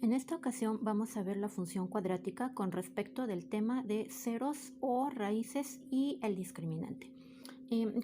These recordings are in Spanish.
En esta ocasión vamos a ver la función cuadrática con respecto del tema de ceros o raíces y el discriminante.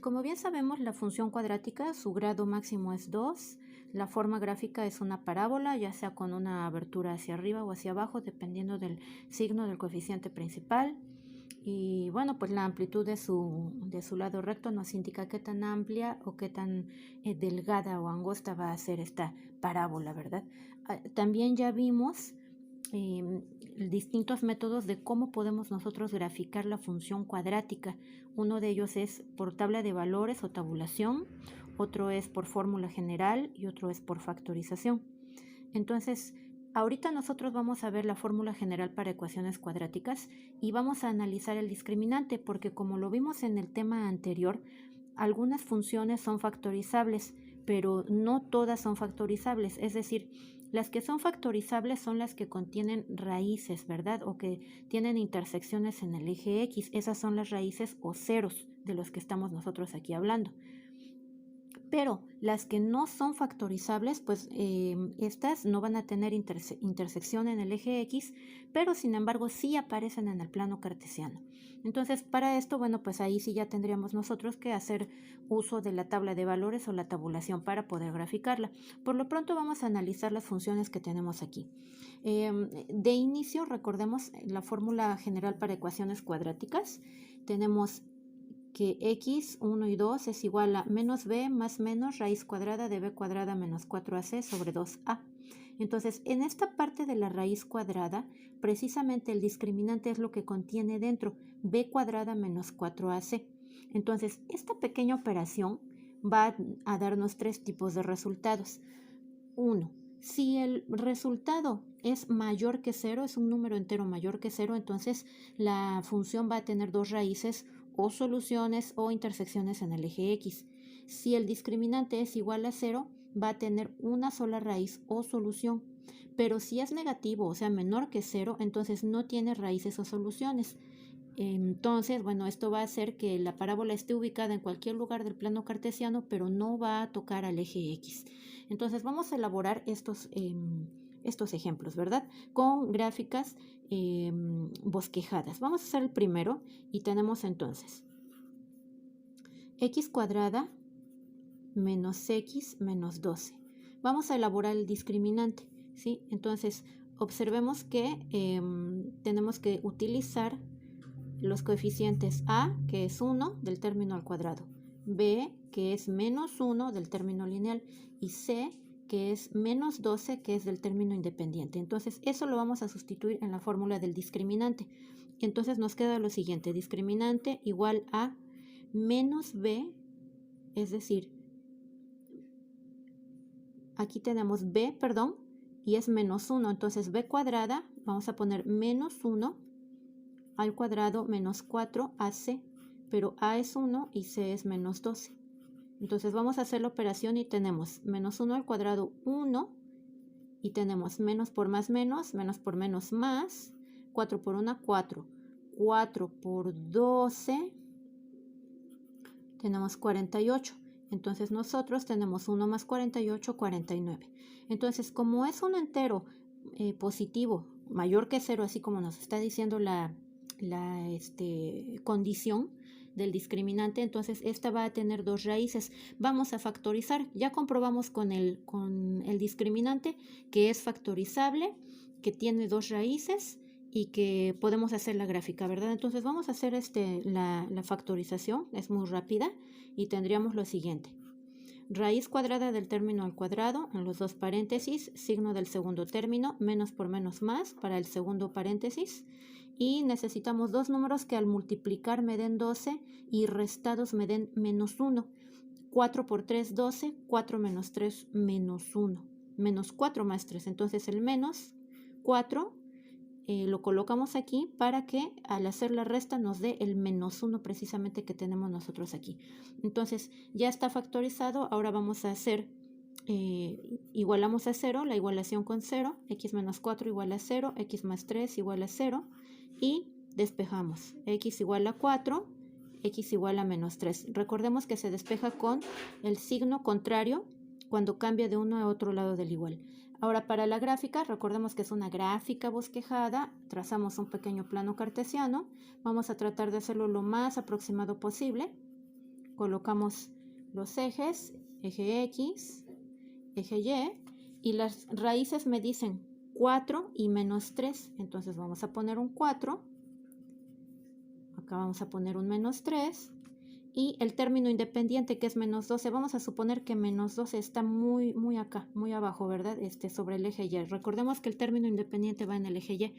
Como bien sabemos, la función cuadrática, su grado máximo es 2, la forma gráfica es una parábola, ya sea con una abertura hacia arriba o hacia abajo, dependiendo del signo del coeficiente principal. Y bueno, pues la amplitud de su lado recto nos indica qué tan amplia o qué tan delgada o angosta va a ser esta parábola, ¿verdad? También ya vimos distintos métodos de cómo podemos nosotros graficar la función cuadrática. Uno de ellos es por tabla de valores o tabulación, otro es por fórmula general y otro es por factorización. Entonces, ahorita nosotros vamos a ver la fórmula general para ecuaciones cuadráticas y vamos a analizar el discriminante porque como lo vimos en el tema anterior, algunas funciones son factorizables, pero no todas son factorizables, es decir, las que son factorizables son las que contienen raíces, ¿verdad? O que tienen intersecciones en el eje X. Esas son las raíces o ceros de los que estamos nosotros aquí hablando. Pero las que no son factorizables, pues estas no van a tener intersección en el eje X, pero sin embargo sí aparecen en el plano cartesiano. Entonces, para esto, bueno, pues ahí sí ya tendríamos nosotros que hacer uso de la tabla de valores o la tabulación para poder graficarla. Por lo pronto vamos a analizar las funciones que tenemos aquí. De inicio, recordemos la fórmula general para ecuaciones cuadráticas. Tenemos que x, 1 y 2 es igual a menos b más menos raíz cuadrada de b cuadrada menos 4ac sobre 2a. Entonces, en esta parte de la raíz cuadrada, precisamente el discriminante es lo que contiene dentro, b cuadrada menos 4ac. Entonces, esta pequeña operación va a darnos tres tipos de resultados. 1. Si el resultado es mayor que 0, es un número entero mayor que 0, entonces la función va a tener dos raíces o soluciones o intersecciones en el eje X. Si el discriminante es igual a 0, va a tener una sola raíz o solución. Pero si es negativo, o sea, menor que 0, entonces no tiene raíces o soluciones. Entonces, bueno, esto va a hacer que la parábola esté ubicada en cualquier lugar del plano cartesiano, pero no va a tocar al eje X. Entonces, vamos a elaborar estos ejemplos, ¿verdad? Con gráficas bosquejadas. Vamos a hacer el primero y tenemos entonces x cuadrada menos x menos 12. Vamos a elaborar el discriminante, ¿sí? Entonces, observemos que tenemos que utilizar los coeficientes a, que es 1 del término al cuadrado, b, que es menos 1 del término lineal, y c, que es menos 12, que es del término independiente. Entonces, eso lo vamos a sustituir en la fórmula del discriminante. Entonces, nos queda lo siguiente, discriminante igual a menos b, es decir, aquí tenemos b, perdón, y es menos 1. Entonces, b cuadrada, vamos a poner menos 1 al cuadrado menos 4ac, pero a es 1 y c es menos 12. Entonces vamos a hacer la operación y tenemos menos 1 al cuadrado 1 y tenemos menos por menos por menos más, 4 por 1, 4. 4 por 12, tenemos 48. Entonces nosotros tenemos 1 más 48, 49. Entonces como es un entero positivo mayor que 0, así como nos está diciendo la condición del discriminante, entonces esta va a tener dos raíces. Vamos a factorizar. Ya comprobamos con el discriminante que es factorizable, que tiene dos raíces y que podemos hacer la gráfica, ¿verdad? Entonces vamos a hacer la factorización, es muy rápida y tendríamos lo siguiente. Raíz cuadrada del término al cuadrado, en los dos paréntesis, signo del segundo término, menos por menos más para el segundo paréntesis. Y necesitamos dos números que al multiplicar me den 12 y restados me den menos 1. 4 por 3, 12, 4 menos 3, menos 1. Menos 4 más 3, entonces el menos 4 lo colocamos aquí para que al hacer la resta nos dé el menos 1 precisamente que tenemos nosotros aquí. Entonces ya está factorizado, ahora vamos a hacer, igualamos a 0, la igualación con 0, x menos 4 igual a 0, x más 3 igual a 0 y despejamos, x igual a 4, x igual a menos 3. Recordemos que se despeja con el signo contrario cuando cambia de uno a otro lado del igual. Ahora para la gráfica, recordemos que es una gráfica bosquejada, trazamos un pequeño plano cartesiano, vamos a tratar de hacerlo lo más aproximado posible. Colocamos los ejes, eje X, eje Y las raíces me dicen 4 y menos 3, entonces vamos a poner un 4, acá vamos a poner un menos 3 y el término independiente que es menos 12, vamos a suponer que menos 12 está muy acá, muy abajo, ¿verdad? Sobre el eje Y. Recordemos que el término independiente va en el eje Y.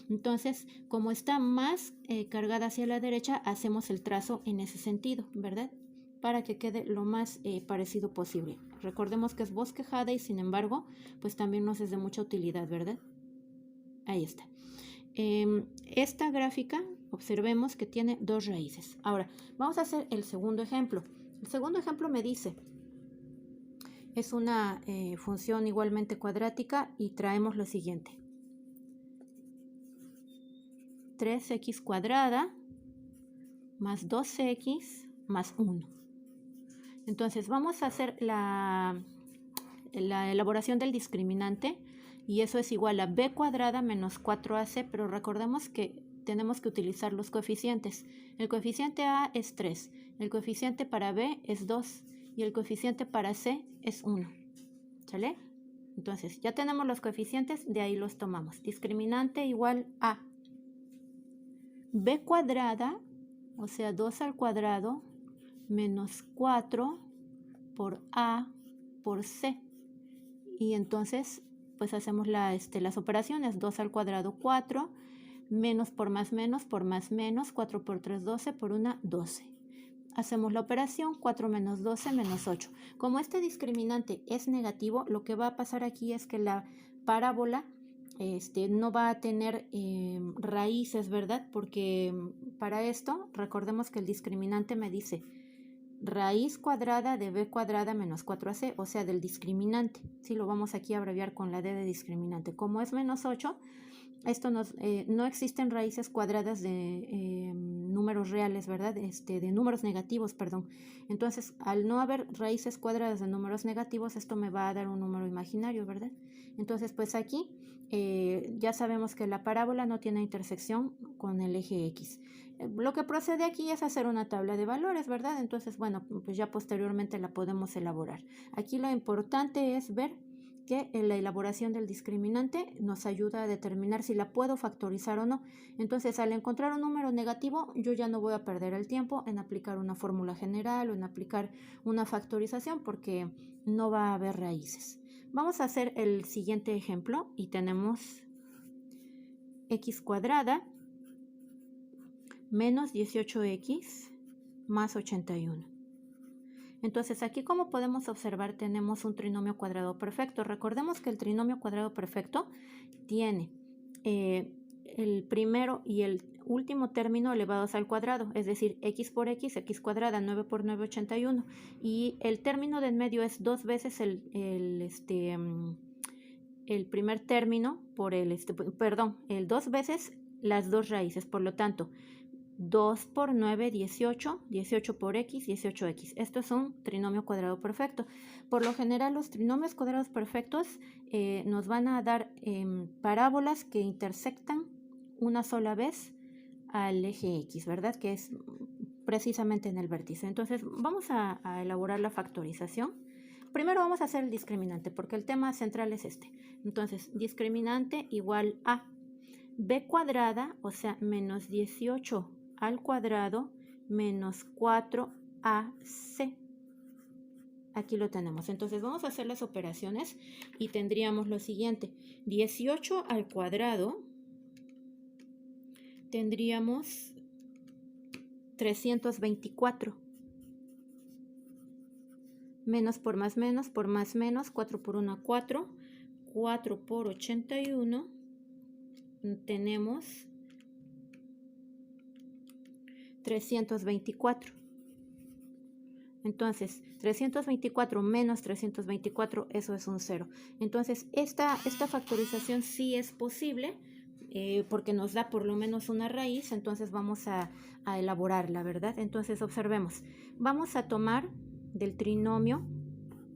Entonces, como está más cargada hacia la derecha, hacemos el trazo en ese sentido, ¿verdad? Para que quede lo más parecido posible. Recordemos que es bosquejada y sin embargo, pues también nos es de mucha utilidad, ¿verdad? Ahí está. Esta gráfica, observemos que tiene dos raíces. Ahora, vamos a hacer el segundo ejemplo. El segundo ejemplo me dice, es una función igualmente cuadrática y traemos lo siguiente. 3x cuadrada más 2x más 1. Entonces, vamos a hacer la elaboración del discriminante. Y eso es igual a b cuadrada menos 4ac, pero recordemos que tenemos que utilizar los coeficientes. El coeficiente a es 3, el coeficiente para b es 2 y el coeficiente para c es 1. ¿Sale? Entonces, ya tenemos los coeficientes, de ahí los tomamos. Discriminante igual a b cuadrada, o sea, 2 al cuadrado, menos 4 por a por c. Y entonces pues hacemos las operaciones, 2 al cuadrado 4, menos por más menos, 4 por 3, 12, por 1, 12. Hacemos la operación, 4 menos 12, menos 8. Como este discriminante es negativo, lo que va a pasar aquí es que la parábola no va a tener raíces, ¿verdad? Porque para esto, recordemos que el discriminante me dice raíz cuadrada de b cuadrada menos 4ac, o sea, del discriminante. Sí, lo vamos aquí a abreviar con la d de discriminante. Como es menos 8, esto no existen raíces cuadradas de números reales, ¿verdad? De números negativos, perdón. Entonces, al no haber raíces cuadradas de números negativos, esto me va a dar un número imaginario, ¿verdad? Entonces, pues aquí ya sabemos que la parábola no tiene intersección con el eje X. Lo que procede aquí es hacer una tabla de valores, ¿verdad? Entonces, bueno, pues ya posteriormente la podemos elaborar. Aquí lo importante es ver que la elaboración del discriminante nos ayuda a determinar si la puedo factorizar o no. Entonces, al encontrar un número negativo, yo ya no voy a perder el tiempo en aplicar una fórmula general o en aplicar una factorización porque no va a haber raíces. Vamos a hacer el siguiente ejemplo y tenemos x cuadrada menos 18x más 81. Entonces aquí, como podemos observar, tenemos un trinomio cuadrado perfecto. Recordemos que el trinomio cuadrado perfecto tiene el primero y el último término elevados al cuadrado, es decir, x por x cuadrada, 9 por 9, 81. Y el término de en medio es dos veces el primer término por el dos veces las dos raíces. Por lo tanto, 2 por 9, 18, 18 por x, 18x. Esto es un trinomio cuadrado perfecto. Por lo general, los trinomios cuadrados perfectos nos van a dar parábolas que intersectan una sola vez al eje x, ¿verdad? Que es precisamente en el vértice. Entonces, vamos a elaborar la factorización. Primero vamos a hacer el discriminante, porque el tema central es este. Entonces, discriminante igual a b cuadrada, o sea, menos 18 al cuadrado menos 4ac. Aquí lo tenemos. Entonces vamos a hacer las operaciones y tendríamos lo siguiente. 18 al cuadrado tendríamos 324. Menos por más menos, 4 por 1, 4. 4 por 81 tenemos 324. Entonces, 324 menos 324, eso es un 0. Entonces, esta factorización sí es posible porque nos da por lo menos una raíz. Entonces, vamos a elaborarla, ¿verdad? Entonces, observemos. Vamos a tomar del trinomio,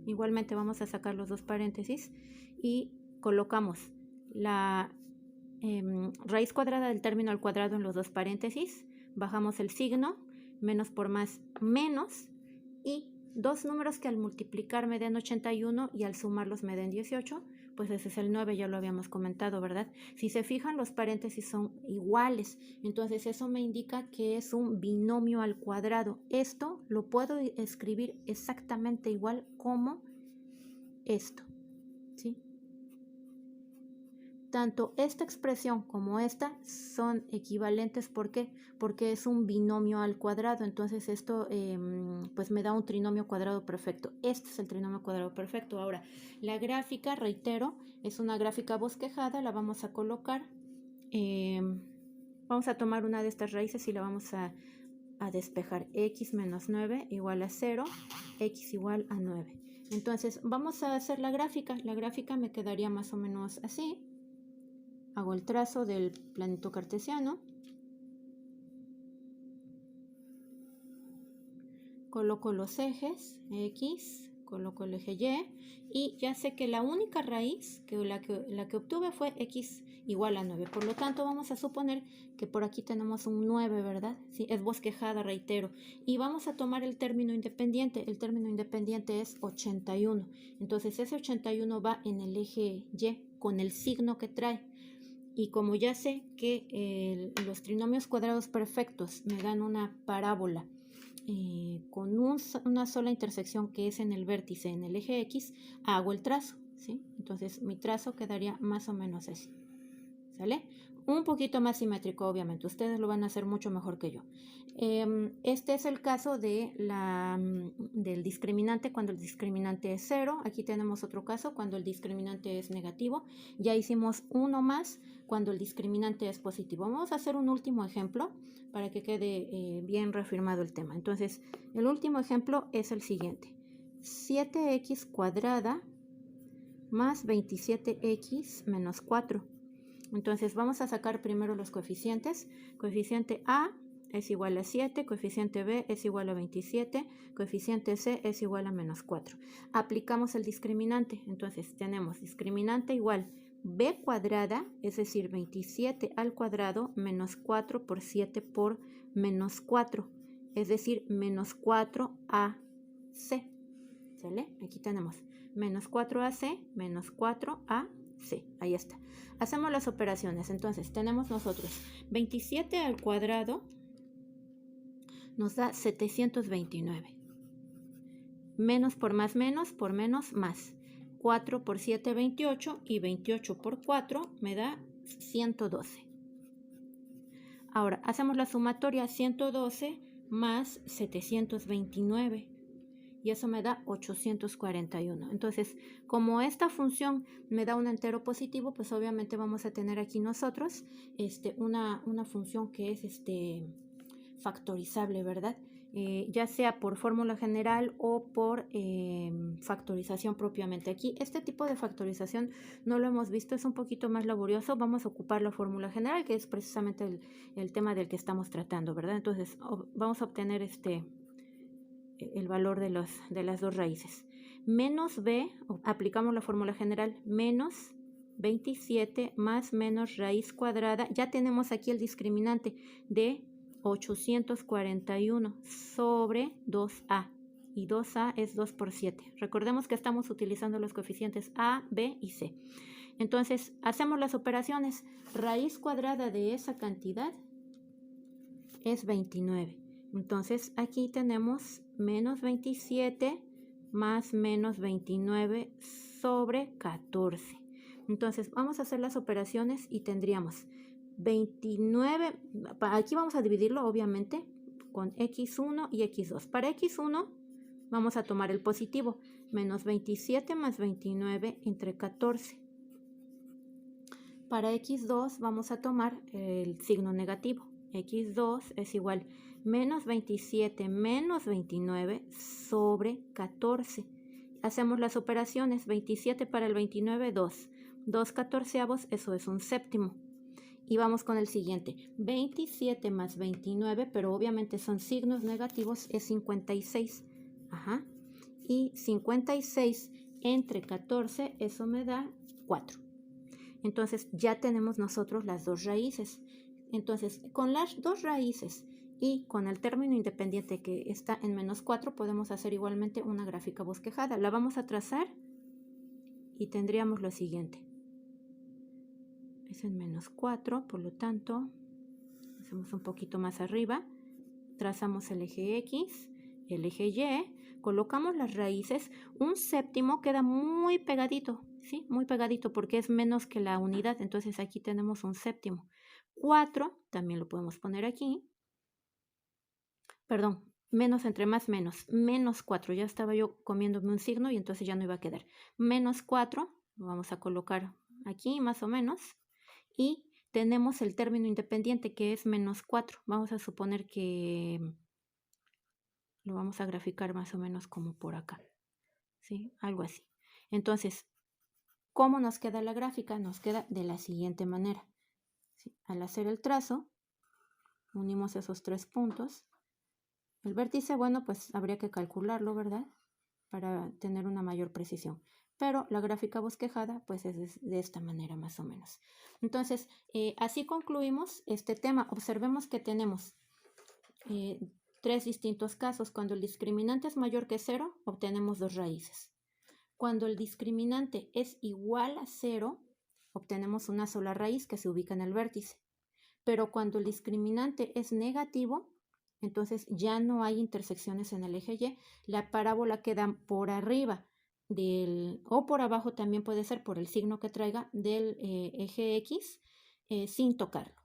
igualmente vamos a sacar los dos paréntesis y colocamos la raíz cuadrada del término al cuadrado en los dos paréntesis, bajamos el signo, menos por más, menos, y dos números que al multiplicar me den 81 y al sumarlos me den 18, pues ese es el 9, ya lo habíamos comentado, ¿verdad? Si se fijan, los paréntesis son iguales, entonces eso me indica que es un binomio al cuadrado. Esto lo puedo escribir exactamente igual como esto, ¿sí? Tanto esta expresión como esta son equivalentes. ¿Por qué? Porque es un binomio al cuadrado. Entonces esto pues me da un trinomio cuadrado perfecto. Este es el trinomio cuadrado perfecto. Ahora, la gráfica, reitero, es una gráfica bosquejada. La vamos a colocar. Vamos a tomar una de estas raíces y la vamos a despejar. X menos 9 igual a 0, X igual a 9. Entonces vamos a hacer la gráfica. La gráfica me quedaría más o menos así. Hago el trazo del planito cartesiano, coloco los ejes X, coloco el eje y ya sé que la única raíz, la que obtuve fue X igual a 9. Por lo tanto, vamos a suponer que por aquí tenemos un 9, ¿verdad? Sí, es bosquejada, reitero. Y vamos a tomar el término independiente. El término independiente es 81. Entonces, ese 81 va en el eje Y con el signo que trae. Y como ya sé que los trinomios cuadrados perfectos me dan una parábola con una sola intersección que es en el vértice, en el eje X, hago el trazo, ¿sí? Entonces mi trazo quedaría más o menos así, ¿sale? Un poquito más simétrico, obviamente. Ustedes lo van a hacer mucho mejor que yo. Este es el caso del discriminante cuando el discriminante es 0. Aquí tenemos otro caso cuando el discriminante es negativo. Ya hicimos uno más cuando el discriminante es positivo. Vamos a hacer un último ejemplo para que quede bien reafirmado el tema. Entonces, el último ejemplo es el siguiente. 7x cuadrada más 27x menos 4. Entonces vamos a sacar primero los coeficientes. Coeficiente A es igual a 7, coeficiente B es igual a 27, coeficiente C es igual a menos 4. Aplicamos el discriminante. Entonces tenemos discriminante igual B cuadrada, es decir, 27 al cuadrado menos 4 por 7 por menos 4, es decir, menos 4AC. ¿Sale? Aquí tenemos menos 4AC menos 4AC. Ahí está. Hacemos las operaciones. Entonces tenemos nosotros 27 al cuadrado nos da 729. Menos por más, más. 4 por 7, 28 y 28 por 4 me da 112. Ahora hacemos la sumatoria 112 más 729. Y eso me da 841. Entonces, como esta función me da un entero positivo, pues obviamente vamos a tener aquí nosotros una función que es factorizable, ¿verdad? Ya sea por fórmula general o por factorización propiamente. Aquí este tipo de factorización no lo hemos visto, es un poquito más laborioso. Vamos a ocupar la fórmula general, que es precisamente el tema del que estamos tratando, ¿verdad? Entonces, vamos a obtener el valor de las dos raíces. Menos b, aplicamos la fórmula general, menos 27 más menos raíz cuadrada. Ya tenemos aquí el discriminante de 841 sobre 2a. Y 2a es 2 por 7. Recordemos que estamos utilizando los coeficientes a, b y c. Entonces, hacemos las operaciones. Raíz cuadrada de esa cantidad es 29. Entonces aquí tenemos menos 27 más menos 29 sobre 14. Entonces vamos a hacer las operaciones y tendríamos 29, aquí vamos a dividirlo obviamente con x1 y x2. Para x1 vamos a tomar el positivo, menos 27 más 29 entre 14. Para x2 vamos a tomar el signo negativo. X2 es igual menos 27 menos 29 sobre 14. Hacemos las operaciones. 27 para el 29, 2. 2 catorceavos, eso es un séptimo. Y vamos con el siguiente. 27 más 29, pero obviamente son signos negativos, es 56. Y 56 entre 14, eso me da 4. Entonces ya tenemos nosotros las dos raíces. Entonces, con las dos raíces y con el término independiente que está en -4, podemos hacer igualmente una gráfica bosquejada. La vamos a trazar y tendríamos lo siguiente. Es en -4, por lo tanto, hacemos un poquito más arriba. Trazamos el eje X, el eje Y, colocamos las raíces. Un séptimo queda muy pegadito, ¿sí? Muy pegadito porque es menos que la unidad. Entonces aquí tenemos un séptimo. 4, también lo podemos poner aquí. Perdón, menos entre más menos. -4, ya estaba yo comiéndome un signo y entonces ya no iba a quedar. -4, lo vamos a colocar aquí más o menos. Y tenemos el término independiente que es -4. Vamos a suponer que lo vamos a graficar más o menos como por acá, ¿sí? Algo así. Entonces, ¿cómo nos queda la gráfica? Nos queda de la siguiente manera, ¿sí? Al hacer el trazo, unimos esos 3 puntos. El vértice, bueno, pues habría que calcularlo, ¿verdad? Para tener una mayor precisión. Pero la gráfica bosquejada, pues es de esta manera más o menos. Entonces, así concluimos este tema. Observemos que tenemos 3 distintos casos. Cuando el discriminante es mayor que 0, obtenemos 2 raíces. Cuando el discriminante es igual a 0, obtenemos una sola raíz que se ubica en el vértice. Pero cuando el discriminante es negativo, entonces ya no hay intersecciones en el eje Y. La parábola queda por arriba o por abajo, también puede ser por el signo que traiga del eje X, sin tocarlo.